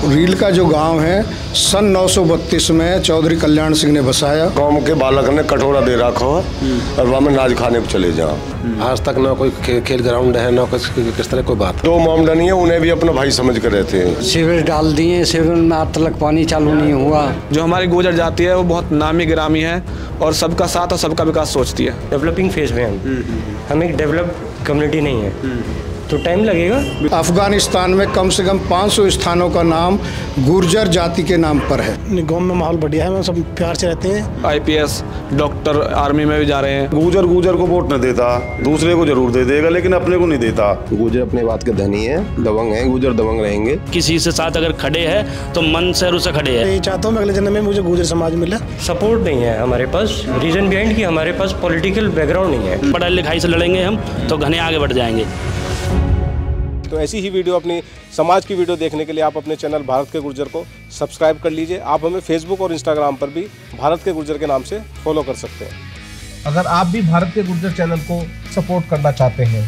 Reel का जो गांव है सन 932 में चौधरी कल्याण सिंह ने बसाया। गांव के बालक ने कटोरा दे रखा हो और वहाँ में नाच खाने को चले जाओ। आज तक ना कोई खेल ग्राउंड है ना किस तरह कोई बात। दो मामला नहीं है, उन्हें भी अपना भाई समझ कर रहते हैं। सीवरेज डाल दिए, सीवरेज में आज तक पानी चालू नहीं हुआ। जो हमारी गुजर जाती है वो बहुत नामी गिरामी है और सबका साथ और सबका विकास सोचती है। डेवलपिंग फेज में हम एक डेवलप कम्युनिटी नहीं है तो टाइम लगेगा। अफगानिस्तान में कम से कम 500 स्थानों का नाम गुर्जर जाति के नाम पर है। गांव में माहौल बढ़िया है, सब प्यार से रहते हैं। आईपीएस डॉक्टर आर्मी में भी जा रहे हैं। गुजर को वोट न देता, दूसरे को जरूर दे देगा लेकिन अपने को नहीं देता। गुजर अपने बात के धनी है, दबंग है, गुजर दबंग रहेंगे। किसी से साथ अगर खड़े हैं तो मन से उसे खड़े हैं। ये चाहता हूँ अगले जन्म में मुझे गुजर समाज मिले। सपोर्ट नहीं है हमारे पास, रीजन बिहाइंड कि हमारे पास पॉलिटिकल बैकग्राउंड नहीं है। पढ़ाई लिखाई से लड़ेंगे हम तो घने आगे बढ़ जाएंगे। तो ऐसी ही वीडियो अपनी समाज की वीडियो देखने के लिए आप अपने चैनल भारत के गुर्जर को सब्सक्राइब कर लीजिए। आप हमें फेसबुक और इंस्टाग्राम पर भी भारत के गुर्जर के नाम से फॉलो कर सकते हैं। अगर आप भी भारत के गुर्जर चैनल को सपोर्ट करना चाहते हैं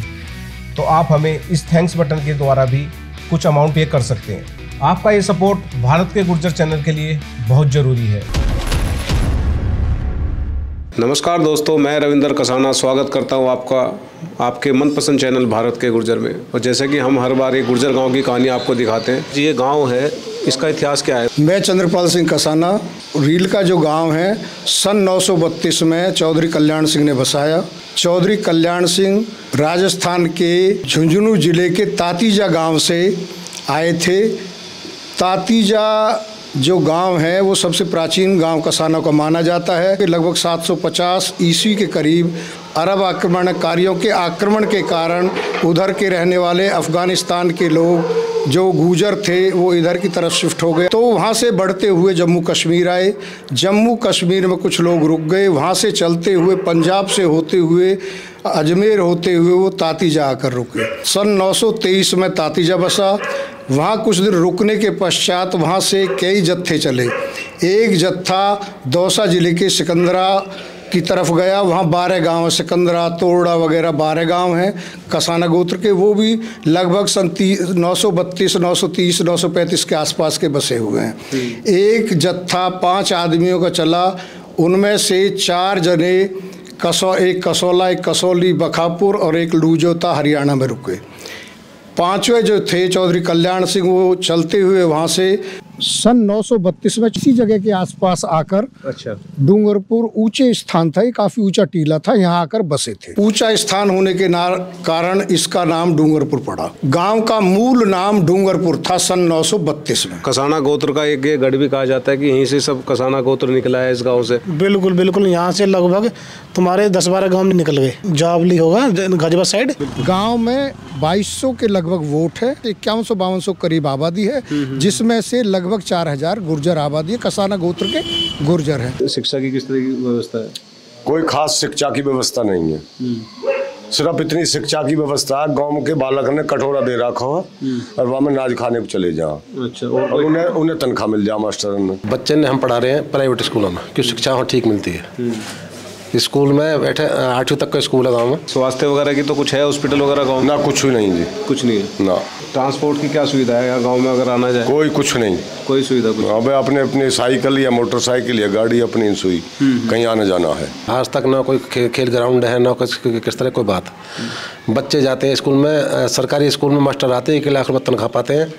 तो आप हमें इस थैंक्स बटन के द्वारा भी कुछ अमाउंट पे कर सकते हैं। आपका ये सपोर्ट भारत के गुर्जर चैनल के लिए बहुत ज़रूरी है। नमस्कार दोस्तों, मैं रविंदर कसाना स्वागत करता हूं आपके मनपसंद चैनल भारत के गुर्जर में। और जैसे कि हम हर बार एक गुर्जर गांव की कहानी आपको दिखाते हैं। ये गांव है, इसका इतिहास क्या है? मैं चंद्रपाल सिंह कसाना। रील का जो गांव है सन 932 में चौधरी कल्याण सिंह ने बसाया। चौधरी कल्याण सिंह राजस्थान के झुंझुनू जिले के तातीजा गाँव से आए थे। तातीजा जो गांव है वो सबसे प्राचीन गांव कसानों का माना जाता है कि लगभग 750 ईस्वी के करीब अरब आक्रमणकारियों के आक्रमण के कारण उधर के रहने वाले अफ़गानिस्तान के लोग जो गुजर थे वो इधर की तरफ शिफ्ट हो गए। तो वहाँ से बढ़ते हुए जम्मू कश्मीर आए। जम्मू कश्मीर में कुछ लोग रुक गए। वहाँ से चलते हुए पंजाब से होते हुए अजमेर होते हुए वो तातीजा आकर रुके। सन 923 में तातीजा बसा। वहाँ कुछ दिन रुकने के पश्चात वहाँ से कई जत्थे चले। एक जत्था दौसा ज़िले के सिकंदरा की तरफ गया। वहाँ 12 गांव है, सिकंदरा, तोरड़ा वगैरह 12 गांव हैं कसाना गोत्र के। वो भी लगभग सन 932, 930, 935 के आसपास के बसे हुए हैं। एक जत्था 5 आदमियों का चला। उनमें से 4 जने एक कसौला, एक कसौली, बखापुर और एक लूजोता हरियाणा में रुके। 5वें जो थे चौधरी कल्याण सिंह वो चलते हुए वहाँ से सन 932 में इसी जगह के आसपास आकर डूंगरपुर ऊंचे स्थान था, ये काफी ऊंचा टीला था, यहाँ आकर बसे थे। ऊंचा स्थान होने के कारण इसका नाम डूंगरपुर पड़ा। गांव का मूल नाम डूंगरपुर था सन 932 में। कसाना गोत्र का एक गढ़ भी कहा जाता है कि यहीं से सब कसाना गोत्र निकला है इस गाँव से। बिल्कुल बिल्कुल, यहाँ से लगभग तुम्हारे 10-12 गाँव निकल गए। जावली होगा गाजियाबाद साइड। गाँव में 2200 के लगभग वोट है। 5100-5200 करीब आबादी है, जिसमें से लगभग 4000 गुर्जर आबादी है, कसाना गोत्र के गुर्जर है। शिक्षा की किस तरह की व्यवस्था है? कोई खास शिक्षा की व्यवस्था नहीं है। सिर्फ इतनी शिक्षा की व्यवस्था है, गांव के बालक ने कटोरा दे रखा हो और वहाँ में नाच खाने को चले जाओ। अच्छा, और उन्हें तनख्वाह मिल जाए मास्टर ने। बच्चे ने हम पढ़ा रहे हैं प्राइवेट स्कूलों में कि शिक्षा वहाँ ठीक मिलती है। स्कूल में बैठे 8वीं तक का स्कूल है गाँव में। स्वास्थ्य वगैरह की तो कुछ है, हॉस्पिटल वगैरह गाँव में? ना, कुछ भी नहीं जी, कुछ नहीं है ना। ट्रांसपोर्ट की क्या सुविधा है यहाँ गांव में अगर आना जाए? कोई कुछ नहीं, कोई सुविधा कुछ। अब अपने साइकिल या मोटरसाइकिल या गाड़ी अपनी सुई कहीं आने जाना है। आज तक ना कोई खेल ग्राउंड है ना किस तरह कोई बात। बच्चे जाते हैं स्कूल में, सरकारी स्कूल में मास्टर आते हैं, 1 लाख रुपये तनख्वाह पाते हैं,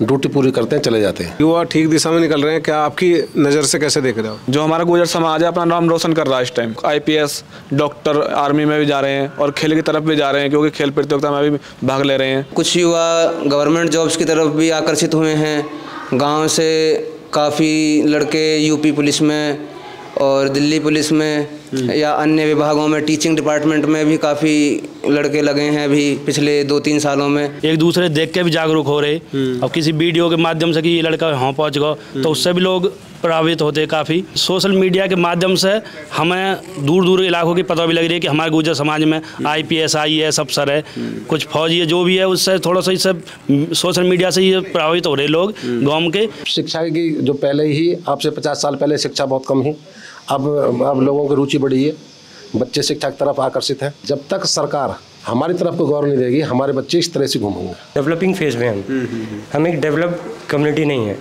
ड्यूटी पूरी करते हैं, चले जाते हैं। युवा ठीक दिशा में निकल रहे हैं क्या आपकी नज़र से, कैसे देख रहे हो? जो हमारा गुजर समाज है अपना नाम रोशन कर रहा है इस टाइम। आईपीएस डॉक्टर आर्मी में भी जा रहे हैं और खेल की तरफ भी जा रहे हैं, क्योंकि खेल प्रतियोगिता में भी भाग ले रहे हैं। कुछ युवा गवर्नमेंट जॉब्स की तरफ भी आकर्षित हुए हैं। गांव से काफ़ी लड़के यूपी पुलिस में और दिल्ली पुलिस में या अन्य विभागों में, टीचिंग डिपार्टमेंट में भी काफ़ी लड़के लगे हैं अभी पिछले 2-3 सालों में। एक दूसरे देख के भी जागरूक हो रहे। अब किसी वीडियो के माध्यम से कि ये लड़का यहाँ पहुँच गया तो उससे भी लोग प्रभावित होते। काफ़ी सोशल मीडिया के माध्यम से हमें दूर दूर इलाकों की पता भी लग रही है कि हमारे गुर्जर समाज में IPS IAS अफसर है, कुछ फौजी है, जो भी है उससे थोड़ा सा इससे सोशल मीडिया से ये प्रभावित हो रहे लोग गाँव के। शिक्षा की जो पहले ही आपसे 50 साल पहले शिक्षा बहुत कम ही, अब लोगों की रुचि बढ़ी है, बच्चे शिक्षा की तरफ आकर्षित हैं। जब तक सरकार हमारी तरफ को गौर नहीं देगी, हमारे बच्चे इस तरह से घूमेंगे। डेवलपिंग फेज में हम एक डेवलप कम्युनिटी नहीं है,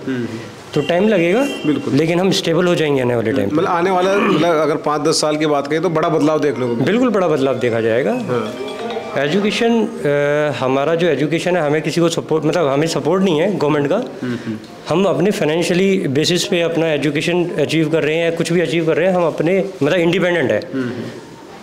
तो टाइम लगेगा बिल्कुल, लेकिन हम स्टेबल हो जाएंगे आने वाले टाइम। मतलब आने वाला, मतलब अगर 5-10 साल की बात करें तो बड़ा बदलाव देख लो। बिल्कुल बड़ा बदलाव देखा जाएगा। एजुकेशन, हमारा जो एजुकेशन है, हमें किसी को सपोर्ट, मतलब हमें सपोर्ट नहीं है गवर्नमेंट का। हम अपने फाइनेंशियली बेसिस पे अपना एजुकेशन अचीव कर रहे हैं, कुछ भी अचीव कर रहे हैं, हम अपने मतलब इंडिपेंडेंट है।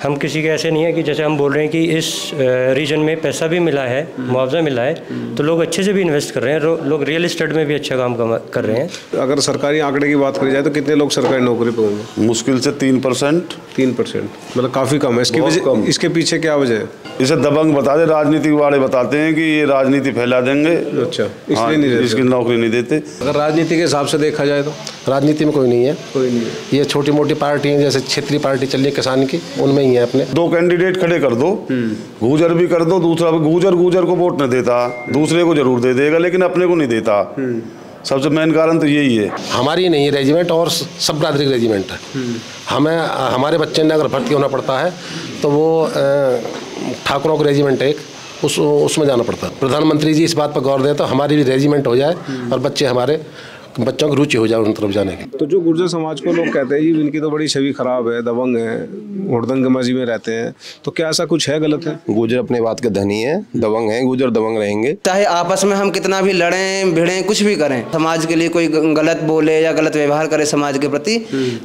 हम किसी के ऐसे नहीं है कि जैसे हम बोल रहे हैं कि इस रीजन में पैसा भी मिला है, मुआवजा मिला है, तो लोग अच्छे से भी इन्वेस्ट कर रहे हैं, लोग रियल एस्टेट में भी अच्छा काम कर रहे हैं। अगर सरकारी आंकड़े की बात करी जाए तो कितने लोग सरकारी नौकरी पर होंगे? मुश्किल से 3%। 3%, मतलब काफ़ी कम है। इसके पीछे क्या वजह है? इसे दबंग बता दे, राजनीति वाले बताते हैं कि ये राजनीति फैला देंगे। अच्छा, इसलिए नहीं देते, इसकी नौकरी नहीं देते। अगर राजनीति के हिसाब से देखा जाए तो राजनीति में कोई नहीं है, कोई नहीं है। ये छोटी मोटी पार्टी हैं, जैसे क्षेत्रीय पार्टी चल रही है किसान की, उनमें ही है अपने। 2 कैंडिडेट खड़े कर दो, गुजर भी कर दो, दूसरा गुजर को वोट नहीं देता, दूसरे को जरूर दे देगा लेकिन अपने को नहीं देता। सबसे मेन कारण तो यही है। हमारी नहीं है रेजिमेंट, और सब बरादरी का रेजिमेंट है। हमें, हमारे बच्चे ने अगर भर्ती होना पड़ता है तो वो ठाकुरों का रेजिमेंट है एक, उसमें जाना पड़ता है। प्रधानमंत्री जी इस बात पर गौर दें तो हमारी भी रेजिमेंट हो जाए और बच्चों की रुचि हो जाए उन तरफ जाने की। तो जो गुर्जर समाज को लोग कहते हैं जी इनकी तो बड़ी छवि खराब है, दबंग है, हुड़दंगबाजी में रहते हैं, तो क्या ऐसा कुछ है? गलत है? गुर्जर अपने बात के धनी है, दबंग है, गुर्जर दबंग रहेंगे। चाहे आपस में हम कितना भी लड़ें भिड़ें, कुछ भी करें, समाज के लिए कोई गलत बोले या गलत व्यवहार करे समाज के प्रति,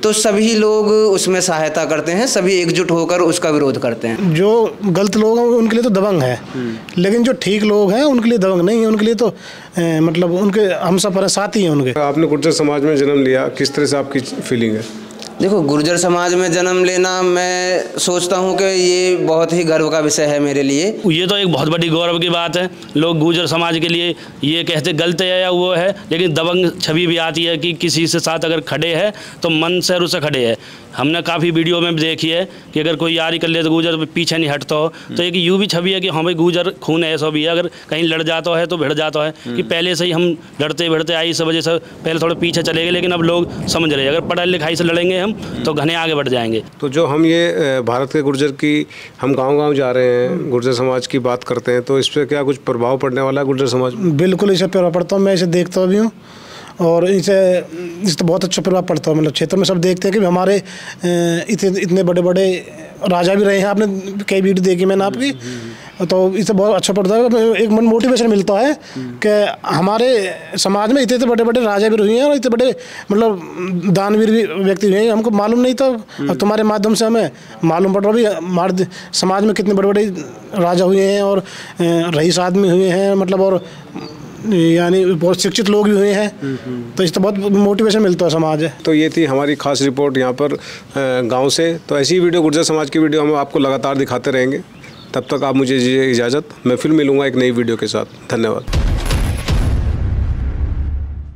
तो सभी लोग उसमें सहायता करते हैं, सभी एकजुट होकर उसका विरोध करते हैं। जो गलत लोग हैं उनके लिए तो दबंग है, लेकिन जो ठीक लोग हैं उनके लिए दबंग नहीं है, उनके लिए तो मतलब उनके हम सब साथी हैं उनके। आपने गुर्जर समाज में जन्म लिया, किस तरह से आपकी फीलिंग है? देखो, गुर्जर समाज में जन्म लेना, मैं सोचता हूँ कि ये बहुत ही गर्व का विषय है मेरे लिए। ये तो एक बहुत बड़ी गौरव की बात है। लोग गुर्जर समाज के लिए ये कहते गलत है या वो है, लेकिन दबंग छवि भी आती है कि किसी से साथ अगर खड़े हैं तो मन से रुसे खड़े हैं। हमने काफ़ी वीडियो में भी देखी है कि अगर कोई यारी कर ले तो गुर्जर पीछे नहीं हटता हो, तो एक यूँ भी छवि है कि हाँ भाई गुर्जर खून ऐसा भी है, अगर कहीं लड़ जाता है तो भिड़ जाता है कि पहले से ही हम लड़ते भिड़ते आई, इस वजह से पहले थोड़े पीछे चले गए, लेकिन अब लोग समझ रहे हैं अगर पढ़ाई लिखाई से लड़ेंगे हम तो घने आगे बढ़ जाएंगे। तो जो हम ये भारत के गुर्जर की, हम गाँव जा रहे हैं, गुर्जर समाज की बात करते हैं, तो इस पर क्या कुछ प्रभाव पड़ने वाला है गुर्जर समाज? बिल्कुल इसे प्रभाव पड़ता हूँ, मैं इसे देखता भी हूँ और इसे तो बहुत अच्छा प्रभाव पड़ता है। मतलब क्षेत्र में सब देखते हैं कि हमारे इतने बड़े बड़े राजा भी रहे हैं, आपने कई वीडियो देखी मैंने आपकी, तो इससे बहुत अच्छा पड़ता है। एक मन मोटिवेशन मिलता है कि हमारे समाज में इतने बड़े बड़े राजा भी हुए हैं और इतने बड़े मतलब दानवीर भी व्यक्ति हुए हैं, हमको मालूम नहीं था, अब तुम्हारे माध्यम से हमें मालूम पड़ रहा भी हमारे समाज में कितने बड़े बड़े राजा हुए हैं और रईस आदमी हुए हैं, मतलब और यानी बहुत शिक्षित लोग भी हुए हैं, तो इससे बहुत मोटिवेशन मिलता है समाज है। तो ये थी हमारी खास रिपोर्ट यहाँ पर गांव से। तो ऐसी वीडियो, गुर्जर समाज की वीडियो हम आपको लगातार दिखाते रहेंगे। तब तक आप मुझे दीजिए इजाज़त, मैं फिर मिलूँगा एक नई वीडियो के साथ। धन्यवाद।